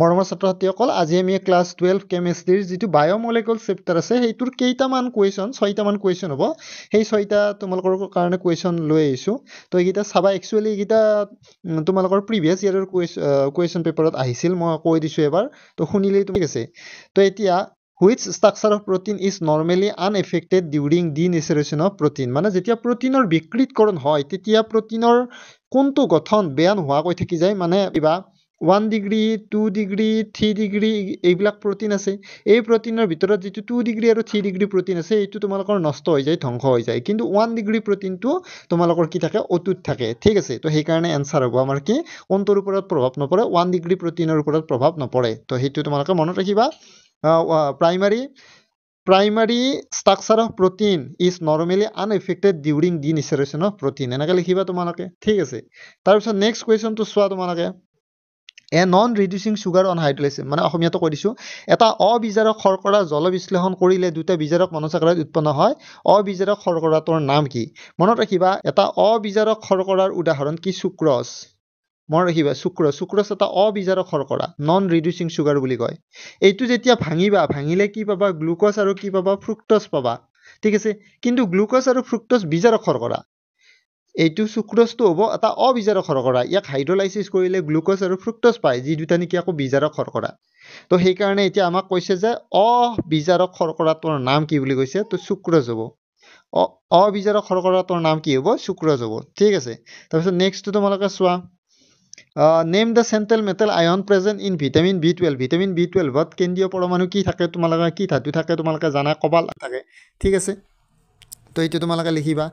মৰমৰ ছাত্ৰ-ছাত্ৰীসকল আজি আমি ক্লাছ 12 কেমিষ্ট্ৰিৰ যিটো বায়োমলিকুল চেপ্টাৰ আছে সেইটোৰ কেইটামান কুৱেশ্যন 6টামান কুৱেশ্যন হ'ব সেই 6টা তোমালোকৰ কাৰণে কুৱেশ্যন লৈ আহিছো তো এইকেইটা চাবা একচুয়ালি এইকেইটা তোমালোকৰ প্ৰিভিয়াছ ইয়াৰৰ কুৱেশ্যন পেপাৰত আহিছিল মই কৈ দিছো এবাৰ তো শুনিলেই ঠিক আছে তো এতিয়া which structure of protein is normally unaffected during denaturation of protein মানে যেতিয়া প্ৰটিনৰ বিকৃতকৰণ হয় তেতিয়া প্ৰটিনৰ কোনটো গঠন বেয়া নোহোৱাকৈ থাকি যায় মানে কিবা 1 ডিগ্ৰী 2 ডিগ্ৰী 3 ডিগ্ৰী এইবিলাক প্ৰটিন আছে এই প্ৰটিনৰ ভিতৰত যেটো 2 ডিগ্ৰী আৰু 3 ডিগ্ৰী প্ৰটিন আছে এইটো তোমালোকৰ নষ্ট হৈ যায় ধ্বংস হৈ যায় কিন্তু 1 ডিগ্ৰী প্ৰটিনটো তোমালোকৰ কি থাকে অটুট থাকে ঠিক আছে তো সেই কাৰণে आंसर হ'ব আমাৰ কি কোনটোৰ ওপৰত প্ৰভাৱ নপৰে 1 ডিগ্ৰী প্ৰটিনৰ ওপৰত প্ৰভাৱ নপৰে তো হেতু তোমালোকে মনত ৰাখিবা primary structure of protein is normally unaffected during denaturation of protein এনেকা লিখিবা তোমালোকে ঠিক আছে তাৰ পিছত নেক্সট কোৱেশ্চনটো চোৱা তোমালোকে A non-reducing sugar on hydrolysis মানে অসমীয়াটো কৈ দিছো এটা অবিজাৰক শৰ্কৰা জল বিশ্লেষণ কৰিলে দুটা বিজাৰক মনোসাকাৰাইড উৎপন্ন হয় অবিজাৰক শৰ্কৰাটোৰ নাম কি মনত ৰাখিবা এটা অবিজাৰক শৰ্কৰাৰ উদাহৰণ কি সুক্ৰজ মনত ৰাখিবা সুক্ৰজ এটা অবিজাৰক শৰ্কৰা নন ৰিডিউসিং সুগাৰ বুলি কয় এইটো যেতিয়া ভাঙিলে কি পাবা গ্লুকোজ আৰু কি পাবা ফ্ৰুক্টোজ পাবা ঠিক আছে কিন্তু গ্লুকোজ আৰু ফ্ৰুক্টোজ বিজাৰক শৰ্কৰা এইটো সুক্ৰজটো হ'ব এটা অবিজাৰক শৰ্কৰা ইয়াক হাইড্ৰোলাইসিস কৰিলে গ্লুকোজ আৰু ফ্ৰুক্টোজ পায় যি দুটা নেকি আকৌ বিজাৰক শৰ্কৰা তো সেই কাৰণে এতিয়া আমাক কৈছে যে অবিজাৰক শৰ্কৰাটোৰ নাম কি বুলি কৈছে তো সুক্ৰজ হ'ব অবিজাৰক শৰ্কৰাটোৰ নাম কি হ'ব সুক্ৰজ হ'ব ঠিক আছে তাৰপিছত নেক্সট তোমালোকে চোৱা name the central metal ion present in vitamin B12 vitamin B12 ত কেন্দ্ৰীয় পৰমাণু কি থাকে তোমালোকে কি ধাতু থাকে তোমালোকে জানা কবাল থাকে ঠিক আছে তো এইটো তোমালোকে লিখিবা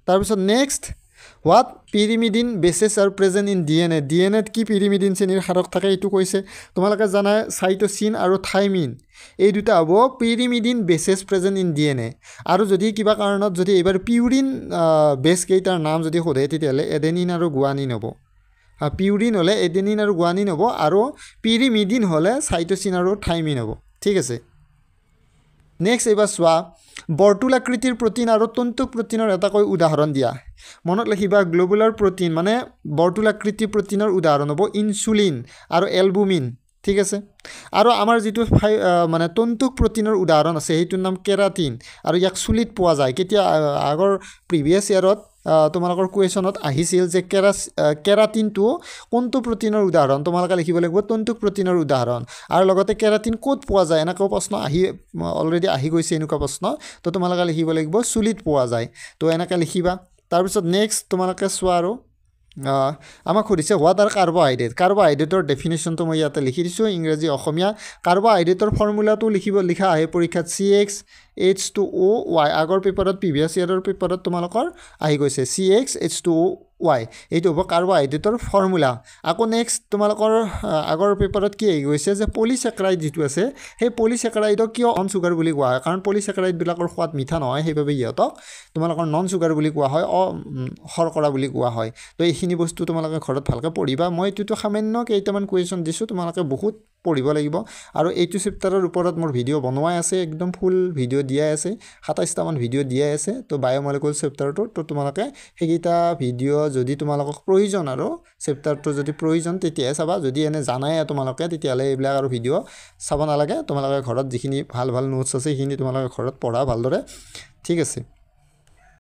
তাৰপিছত next what pyrimidine bases are present in DNA DNA কি pyrimidine শ্ৰেণীৰ হাৰক থাকে এইটো কৈছে তোমালোকে জানা সাইটোসিন আৰু থাইমিন এই দুটা হ'ব pyrimidine bases present in DNA আৰু যদি কিবা কাৰণত যদি এবাৰ পিউৰিন বেছ কেইটাৰ নাম যদি সোধে তেতিয়ালে এডেনিন আৰু গুৱানিন হ'ব পিউৰিন হলে এডেনিন আৰু গুৱানিন হ'ব আৰু pyrimidine হলে সাইটোসিন আৰু থাইমিন হ'ব ঠিক আছে নেক্সট এবাৰ চোৱা বৰ্তুলাকৃতিৰ প্ৰটিন আৰু তন্তু প্ৰটিনৰ এটা কৈ উদাহৰণ দিয়া মনত ৰাখিবা গ্লোবুলাৰ প্ৰটিন মানে বৰ্তুলাকৃতি প্ৰটিনৰ উদাহৰণ হ'ব ইনসুলিন আৰু এলবুমিন ঠিক আছে আৰু আমাৰ যেটো মানে তন্তু প্ৰটিনৰ উদাহৰণ আছে হেইটোৰ নাম কেৰাটিন আৰু ইয়াক চুলিত পোৱা যায় কেতিয়া আগৰ প্ৰিভিয়াছ ইয়াৰত তোমালোকৰ কুৱেশ্যনত আহিছিল যে কেৰাটিনটো কোনটো প্ৰটিনৰ উদাহৰণ তোমালোকে লিখিব লাগিব তন্তু প্ৰটিনৰ উদাহৰণ আৰু লগতে কেৰাটিন ক'ত পোৱা যায় এনেকা প্ৰশ্ন অলৰেডি আহি গৈছে এনেকা প্ৰশ্ন তো তোমালোকে লিখিব লাগিব চুলিত পোৱা যায় তো এনেকা লিখিবা তাৰ পিছত নেক্সট তোমালোকে চোৱা আৰু আমাক সুধিছে হোৱাট আৰ কাৰ্বোহাইড্ৰেটৰ ডেফিনিশ্যনটো মই ইয়াতে লিখি দিছোঁ ইংৰাজী অসমীয়া কাৰ্বোহাইড্ৰেটৰ ফৰ্মুলাটো লিখা আহে পৰীক্ষাত CXH2OY আগৰ পেপাৰত প্ৰিভিয়াছ ইয়াৰৰ পেপাৰত তোমালোকৰ আহি গৈছে CXH2OY এইটো হ'ব কাৰ্বোহাইড্ৰেটৰ ফৰ্মুলা আকৌ নেক্সট তোমালোকৰ আগৰ পেপাৰত কি আহি গৈছে যে পলিস্যাকাৰাইড যেটো আছে সেই পলিস্যাকাৰাইডক কিয় নন সুগাৰ বুলি কোৱা হয় কাৰণ পলিস্যাকাৰাইড বিলাকৰ সোৱাদ মিঠা নহয় সেইবাবে ইহঁতক তোমালোকৰ নন সুগাৰ বুলি কোৱা হয় শৰ্কৰা বুলি কোৱা হয় তো এইখিনি বস্তু তোমালোকে ঘৰত ভালকৈ পঢ়িবা মই এইটো সামান্য কেইটামান কুৱেশ্যন দিছোঁ তোমালোকে বহুত পঢ়িব লাগিব আৰু এইটো চেপ্টাৰৰ ওপৰত মোৰ ভিডিঅ' বনোৱাই আছে একদম ফুল ভিডিঅ' দিয়াই আছে 27টামান ভিডিঅ' দিয়াই আছে তো বায়োমলিকুল চেপ্টাৰটো তো তোমালোকে সেইকেইটা ভিডিঅ' যদি তোমালোকক প্ৰয়োজন আৰু চেপ্টাৰটো যদি প্ৰয়োজন তেতিয়াহে চাবা যদি এনে জানাই তোমালোকে তেতিয়াহ'লে এইবিলাক আৰু ভিডিঅ' চাব নালাগে তোমালোকে ঘৰত যিখিনি ভাল নোটছ আছে সেইখিনি তোমালোকে ঘৰত পঢ়া ভালদৰে ঠিক আছে